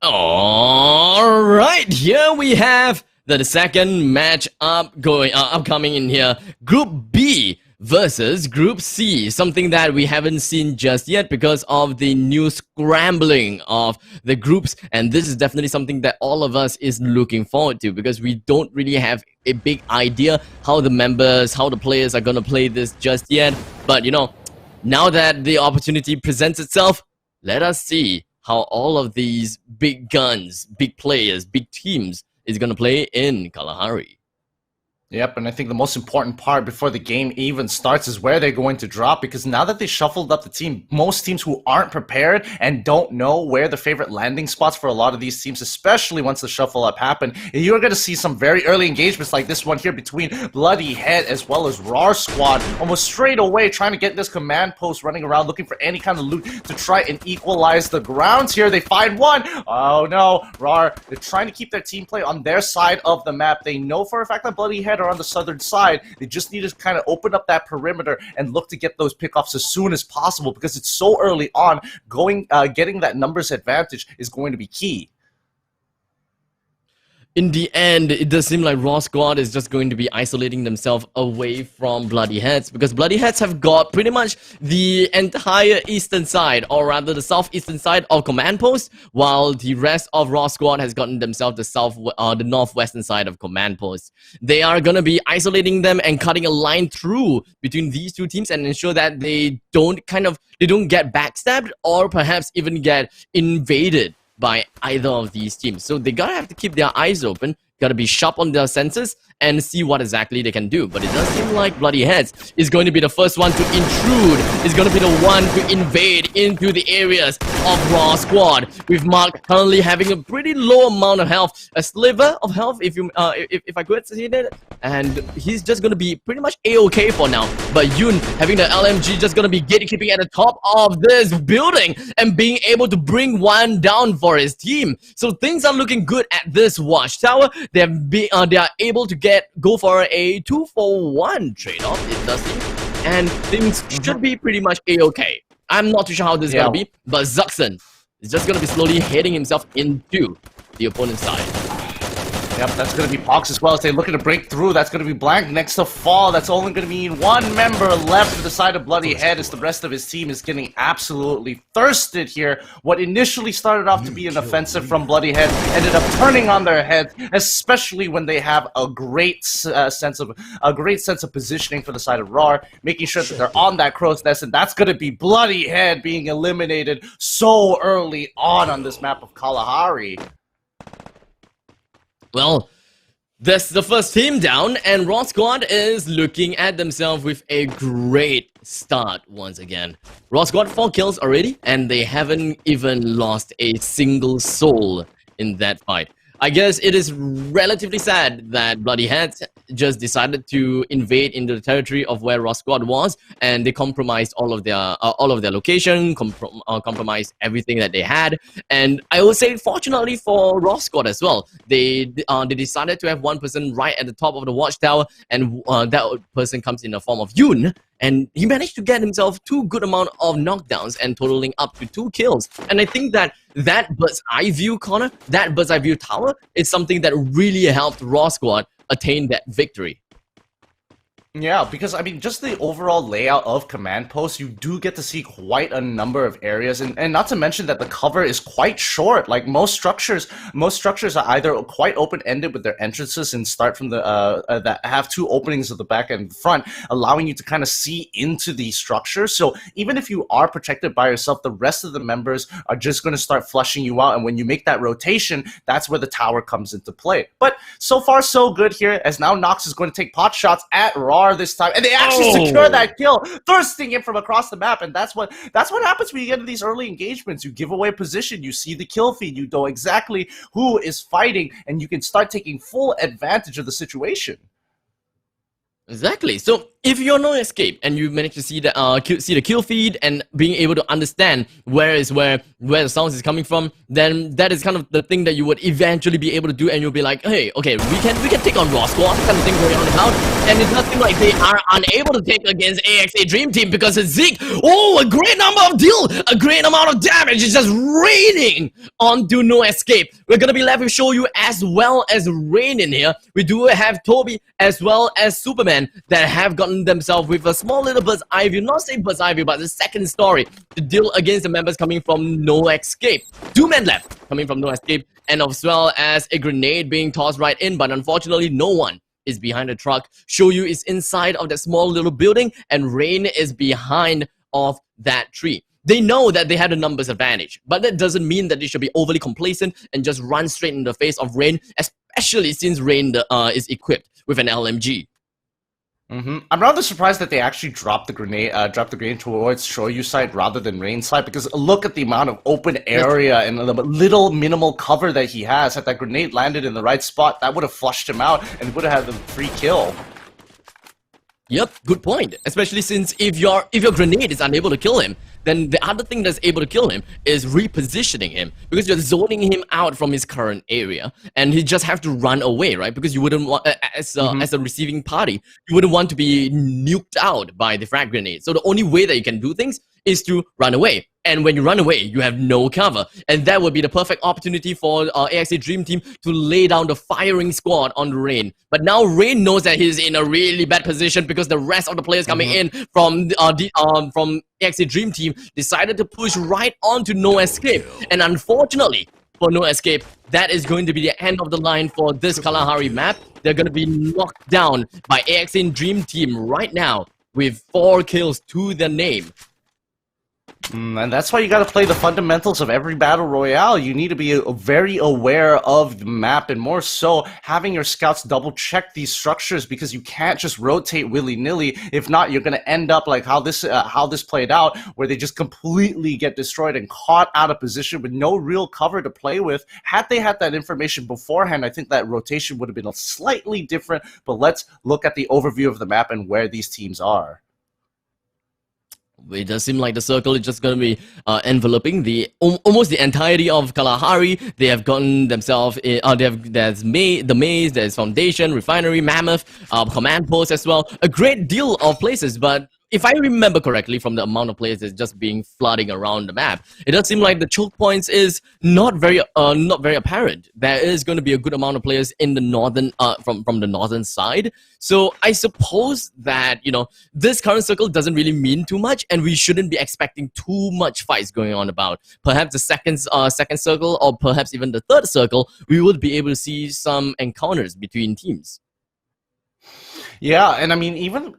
All right, here we have the second match upcoming in here. Group B versus Group C, something that we haven't seen just yet because of the new scrambling of the groups, and this is definitely something that all of us is looking forward to because we don't really have a big idea how the players are gonna play this just yet. But you know, now that the opportunity presents itself, let us see how all of these big guns, big players, big teams is going to play in Kalahari. Yep, and I think the most important part before the game even starts is where they're going to drop, because now that they shuffled up the team, most teams who aren't prepared and don't know where the favorite landing spots for a lot of these teams, especially once the shuffle up happened, you're going to see some very early engagements like this one here between Bloody Head as well as RAR Squad, almost straight away trying to get this command post running around looking for any kind of loot to try and equalize the grounds here. They find one. Oh no, RAR, they're trying to keep their team play on their side of the map. They know for a fact that Bloody Head are on the southern side. They just need to kind of open up that perimeter and look to get those pickoffs as soon as possible because it's so early on. Getting that numbers advantage is going to be key. In the end, it does seem like RAR Squad is just going to be isolating themselves away from Bloody Heads because Bloody Heads have got pretty much the entire eastern side, or rather the southeastern side of Command Post, while the rest of RAR Squad has gotten themselves the northwestern side of Command Post. They are going to be isolating them and cutting a line through between these two teams and ensure that they don't get backstabbed or perhaps even get invaded by either of these teams. So they gotta have to keep their eyes open, gotta be sharp on their senses, and see what exactly they can do. But it does seem like Bloody Heads is going to be the first one to intrude, is going to be the one to invade into the areas of RAR Squad, with Mark currently having a pretty low amount of health, a sliver of health if I could say that, and he's just going to be pretty much a-okay for now. But Yoon having the LMG just going to be gatekeeping at the top of this building and being able to bring one down for his team. So things are looking good at this watchtower. They are able to go for a 2-for-1 trade-off, it does seem, and things should be pretty much a-okay. I'm not too sure how this is gonna be, but Zuxon is just gonna be slowly heading himself into the opponent's side. Yep, that's going to be Pox as well as they're looking to break through. That's going to be Blank next to Fall. That's only going to mean one member left to the side of Bloody Head as the rest of his team is getting absolutely thirsted here. What initially started off to be an offensive from Bloody Head ended up turning on their heads, especially when they have a great sense of positioning for the side of RAR, making sure that they're on that crow's nest, and that's going to be Bloody Head being eliminated so early on this map of Kalahari. Well, that's the first team down, and RAR Squad is looking at themselves with a great start once again. RAR Squad 4 kills already, and they haven't even lost a single soul in that fight. I guess it is relatively sad that Bloody Heads just decided to invade into the territory of where RAR Squad was, and they compromised all of their location, compromised everything that they had. And I would say, fortunately for RAR Squad as well, they decided to have one person right at the top of the watchtower, and that person comes in the form of Yoon. And he managed to get himself 2 good amount of knockdowns and totaling up to 2 kills. And I think that bird's eye view corner, that bird's eye view tower is something that really helped RAR Squad attain that victory. Yeah, because I mean, just the overall layout of Command Post, you do get to see quite a number of areas, and not to mention that the cover is quite short. Like most structures are either quite open-ended with their entrances and start from the that have 2 openings at the back and front, allowing you to kind of see into the structure. So even if you are protected by yourself, the rest of the members are just going to start flushing you out, and when you make that rotation, that's where the tower comes into play. But so far so good here, as now Nox is going to take pot shots at RAR this time, and they actually secure that kill, thirsting it from across the map. And that's what happens when you get into these early engagements. You give away position, you see the kill feed, you know exactly who is fighting, and you can start taking full advantage of the situation. Exactly. So if you're no escape and you manage to see the see the kill feed and being able to understand where the sounds is coming from, then that is kind of the thing that you would eventually be able to do, and you'll be like, hey, okay, we can take on Raw Squad, kind of thing going on about. And it does seem like they are unable to take against AXA Dream Team because of Zeke. Oh, a great number of deal, a great amount of damage is just raining onto No Escape. We're gonna be left with Shoyu as well as Rain in here. We do have Toby as well as Superman that have gotten themselves with a small little Buzz Eye View, not say Buzz Eye View, but the second story to deal against the members coming from No Escape. 2 men left coming from No Escape, and as well as a grenade being tossed right in, but unfortunately no one is behind the truck. Shoyu is inside of that small little building, and Rain is behind of that tree. They know that they have the numbers advantage, but that doesn't mean that they should be overly complacent and just run straight in the face of Rain, especially since Rain is equipped with an LMG. I'm rather surprised that they actually dropped the grenade towards Shoyu's side rather than Rain's side, because look at the amount of open area and the little minimal cover that he has. Had that grenade landed in the right spot, that would have flushed him out and would have had the free kill. Yep, good point. Especially since if your grenade is unable to kill him, then the other thing that's able to kill him is repositioning him, because you're zoning him out from his current area, and he just have to run away, right? Because you wouldn't want, as a receiving party, you wouldn't want to be nuked out by the frag grenade. So the only way that you can do things is to run away. And when you run away, you have no cover. And that would be the perfect opportunity for AXA Dream Team to lay down the firing squad on Rain. But now Rain knows that he's in a really bad position because the rest of the players coming in from AXA Dream Team decided to push right onto No Escape. And unfortunately for No Escape, that is going to be the end of the line for this Kalahari map. They're going to be knocked down by AXA Dream Team right now with 4 kills to their name. And that's why you got to play the fundamentals of every battle royale. You need to be very aware of the map, and more so having your scouts double check these structures, because you can't just rotate willy-nilly. If not, you're going to end up like how this played out, where they just completely get destroyed and caught out of position with no real cover to play with. Had they had that information beforehand, I think that rotation would have been slightly different. But let's look at the overview of the map and where these teams are. It does seem like the circle is just going to be enveloping almost the entirety of Kalahari. They have gotten themselves. There's the maze, there's Foundation, Refinery, Mammoth, Command Post as well. A great deal of places, but if I remember correctly, from the amount of players that's just being flooding around the map, it does seem like the choke points is not very apparent. There is going to be a good amount of players in the northern from the northern side. So I suppose that, you know, this current circle doesn't really mean too much, and we shouldn't be expecting too much fights going on about. Perhaps the second circle, or perhaps even the third circle, we would be able to see some encounters between teams. Yeah, and I mean, even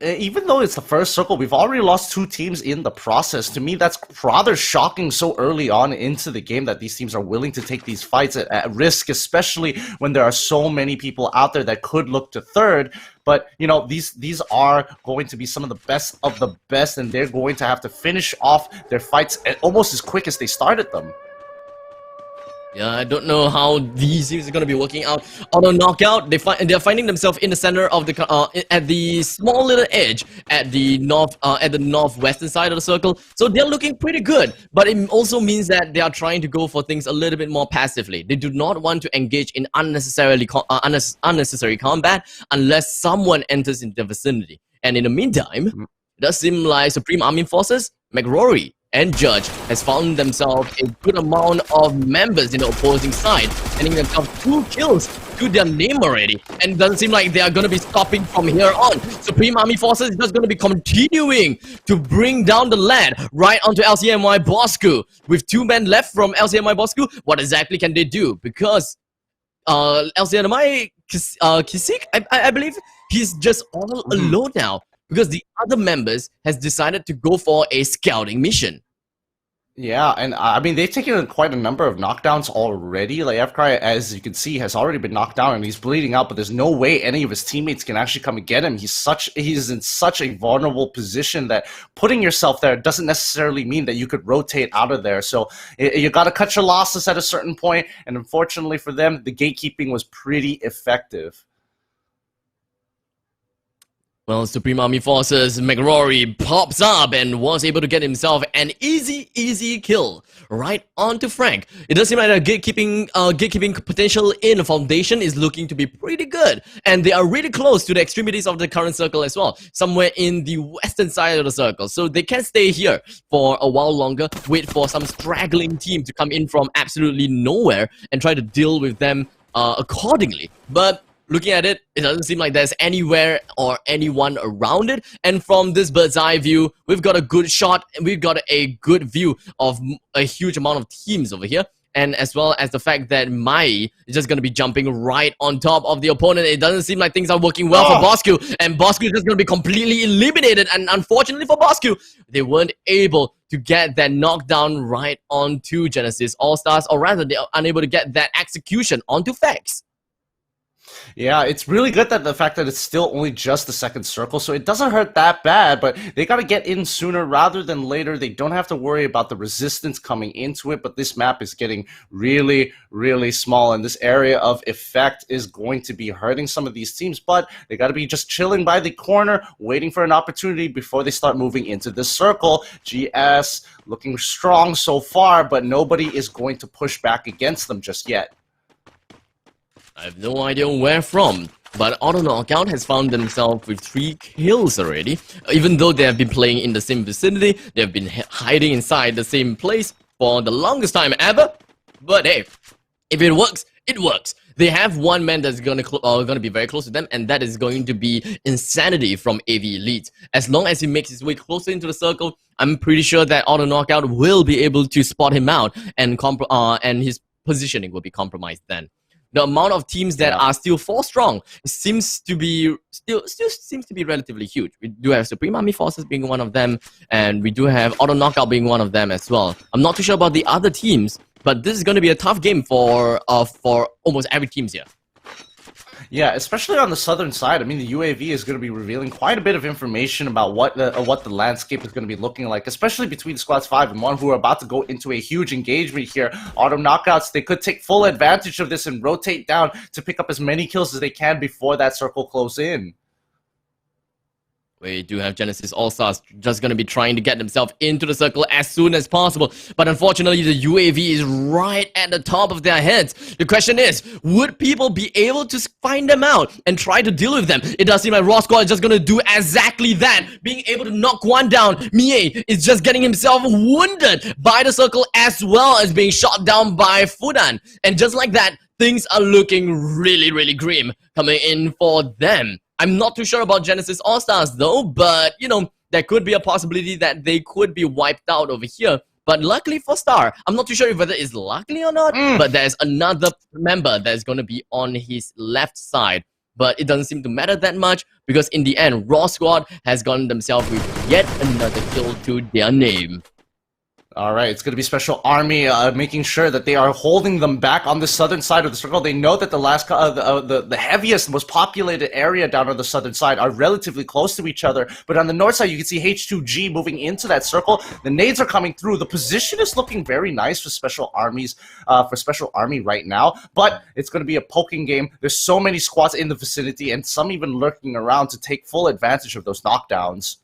though it's the first circle, we've already lost 2 teams in the process. To me, that's rather shocking so early on into the game that these teams are willing to take these fights at risk, especially when there are so many people out there that could look to third. But, you know, these are going to be some of the best, and they're going to have to finish off their fights almost as quick as they started them. Yeah, I don't know how these teams are going to be working out. Auto knockout, they're finding themselves in the center of the at the small little edge at the northwestern side of the circle. So they're looking pretty good, but it also means that they are trying to go for things a little bit more passively. They do not want to engage in unnecessary combat unless someone enters in the vicinity. And in the meantime, it does seem like Supreme Army Forces, McRory, and Judge has found themselves a good amount of members in the opposing side, getting themselves 2 kills to their name already. And it doesn't seem like they are going to be stopping from here on. Supreme Army Forces is just going to be continuing to bring down the lad right onto LCMY Bosku. With 2 men left from LCMY Bosku, what exactly can they do? Because LCMY Kisik, I believe he's just all alone now, because the other members has decided to go for a scouting mission. Yeah, and I mean, they've taken quite a number of knockdowns already. Like, F-Cry, as you can see, has already been knocked down, and he's bleeding out, but there's no way any of his teammates can actually come and get him. He's in such a vulnerable position that putting yourself there doesn't necessarily mean that you could rotate out of there. So you got to cut your losses at a certain point, and unfortunately for them, the gatekeeping was pretty effective. Well, Supreme Army Forces, McRory pops up and was able to get himself an easy kill right onto Frank. It does seem like the gatekeeping potential in the Foundation is looking to be pretty good, and they are really close to the extremities of the current circle as well, somewhere in the western side of the circle. So they can stay here for a while longer, wait for some straggling team to come in from absolutely nowhere and try to deal with them accordingly. But looking at it, it doesn't seem like there's anywhere or anyone around it. And from this bird's eye view, we've got a good shot. We've got a good view of a huge amount of teams over here. And as well as the fact that Mai is just going to be jumping right on top of the opponent. It doesn't seem like things are working well for Bosku. And Bosku is just going to be completely eliminated. And unfortunately for Bosku, they weren't able to get that knockdown right onto Genesis All-Stars. Or rather, they are unable to get that execution onto Fex. Yeah, it's really good that the fact that it's still only just the second circle, so it doesn't hurt that bad, but they got to get in sooner rather than later. They don't have to worry about the resistance coming into it, but this map is getting really, really small, and this area of effect is going to be hurting some of these teams, but they got to be just chilling by the corner, waiting for an opportunity before they start moving into this circle. GS looking strong so far, but nobody is going to push back against them just yet. I have no idea where from, but Auto Knockout has found themselves with 3 kills already. Even though they have been playing in the same vicinity, they have been hiding inside the same place for the longest time ever. But hey, if it works, it works. They have one man that's gonna be very close to them, and that is going to be Insanity from AV Elite. As long as he makes his way closer into the circle, I'm pretty sure that Auto Knockout will be able to spot him out, and his positioning will be compromised then. The amount of teams that are still 4 strong seems to be still seems to be relatively huge. We do have Supreme Army Forces being one of them, and we do have Auto Knockout being one of them as well. I'm not too sure about the other teams, but this is going to be a tough game for almost every team here. Yeah, especially on the southern side. I mean, the UAV is going to be revealing quite a bit of information about what the landscape is going to be looking like, especially between squads 5 and 1, who are about to go into a huge engagement here. Auto Knockouts, they could take full advantage of this and rotate down to pick up as many kills as they can before that circle closes in. We do have Genesis All-Stars just going to be trying to get themselves into the circle as soon as possible. But unfortunately, the UAV is right at the top of their heads. The question is, would people be able to find them out and try to deal with them? It does seem like Raw Squad is just going to do exactly that. Being able to knock one down. Mie is just getting himself wounded by the circle as well as being shot down by Fudan. And just like that, things are looking really, really grim coming in for them. I'm not too sure about Genesis All-Stars though, but you know, there could be a possibility that they could be wiped out over here. But luckily for Star, I'm not too sure whether it's luckily or not, but there's another member that's going to be on his left side. But it doesn't seem to matter that much because in the end, Raw Squad has gotten themselves with yet another kill to their name. All right, it's going to be Special Army making sure that they are holding them back on the southern side of the circle. They know that the heaviest, most populated area down on the southern side are relatively close to each other. But on the north side, you can see H2G moving into that circle. The nades are coming through. The position is looking very nice for Special Armies, for Special Army right now. But it's going to be a poking game. There's so many squads in the vicinity, and some even lurking around to take full advantage of those knockdowns.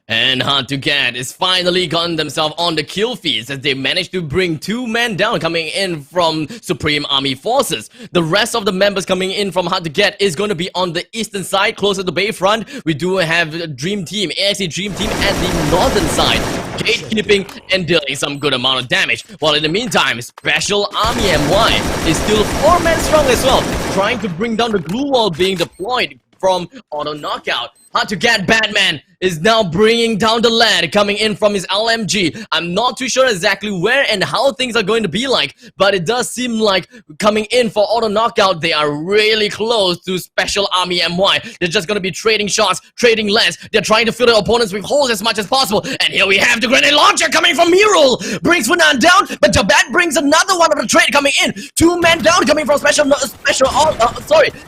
And Hard to Get is finally gotten themselves on the kill feeds as they managed to bring 2 men down coming in from Supreme Army Forces. The rest of the members coming in from Hard to Get is going to be on the eastern side, closer to Bayfront. We do have Dream Team, AXE Dream Team at the northern side, gatekeeping and dealing some good amount of damage. While in the meantime, Special Army MY is still 4 men strong as well, trying to bring down the glue wall being deployed from Auto Knockout. Hard to Get Batman is now bringing down the lad coming in from his LMG. I'm not too sure exactly where and how things are going to be like, but it does seem like coming in for Auto Knockout, they are really close to Special Army MY. They're just going to be trading shots, trading less. They're trying to fill their opponents with holes as much as possible. And here we have the grenade launcher coming from Mirul. Brings Funan down, but Jabat brings another one of the trade coming in. 2 men down coming from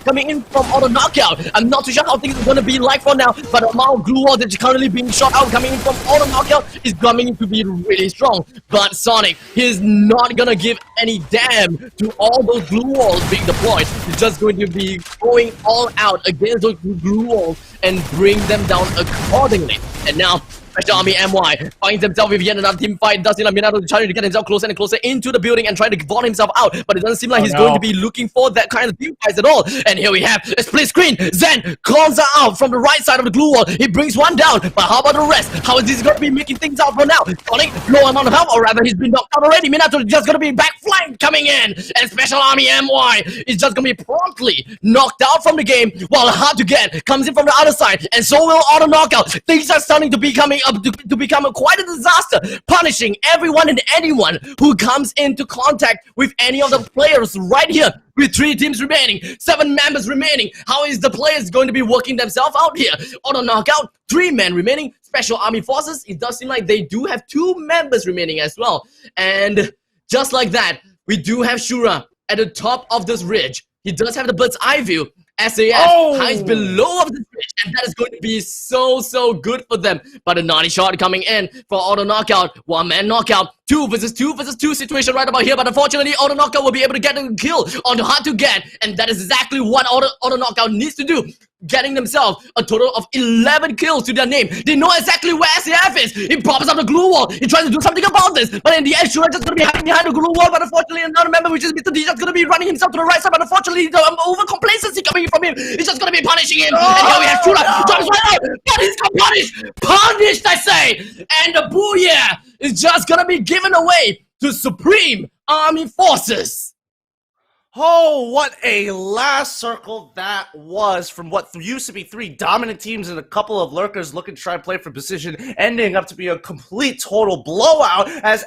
coming in from Auto Knockout. I'm not too sure how things are going to be like for now, but the amount of glue wall that's currently being shot out coming in from all the knockout is coming to be really strong. But Sonic, he's not gonna give any damn to all those glue walls being deployed. He's just going to be going all out against those glue walls and bring them down accordingly. And now Special Army MY finds himself with yet another team fight. Does seem like Minato trying to get himself closer and closer into the building and trying to vault himself out, but it doesn't seem like he's going to be looking for that kind of team fights at all. And here we have a split screen. Zen calls out from the right side of the glue wall. He brings one down, but how about the rest? How is this going to be making things out for now? Sonic, low amount of health, or rather he's been knocked out already. Minato just going to be back flank coming in, and Special Army MY is just going to be promptly knocked out from the game, while Hard to Get comes in from the other side, and so will Auto Knockout. Things are starting to be coming up to become quite a disaster, punishing everyone and anyone who comes into contact with any of the players right here. With 3 teams remaining, 7 members remaining, how is the players going to be working themselves out here? Auto Knockout, 3 men remaining. Special Army Forces, it does seem like they do have 2 members remaining as well. And just like that, we do have Shura at the top of this ridge. He does have the bird's eye view. SAF hides below of this ridge, and that is going to be so good for them. But a naughty shot coming in for Auto Knockout. 1-man knockout. 2 versus 2 versus 2 situation right about here, but unfortunately Auto Knockout will be able to get a kill on the Hard to Get, and that is exactly what Auto Knockout needs to do, getting themselves a total of 11 kills to their name. They know exactly where SAF is. He pops up the glue wall. He tries to do something about this, but in the end, Shura just gonna be hiding behind the glue wall. But unfortunately, another member, which is Mr. D, just gonna be running himself to the right side. But unfortunately, the over complacency coming from him is just gonna be punishing him. And here we have Shura, jumps right out, but he's got punished, I say. And the Booyah is just gonna be given away to Supreme Army Forces. Oh, what a last circle that was from what used to be 3 dominant teams and a couple of lurkers looking to try and play for position, ending up to be a complete total blowout as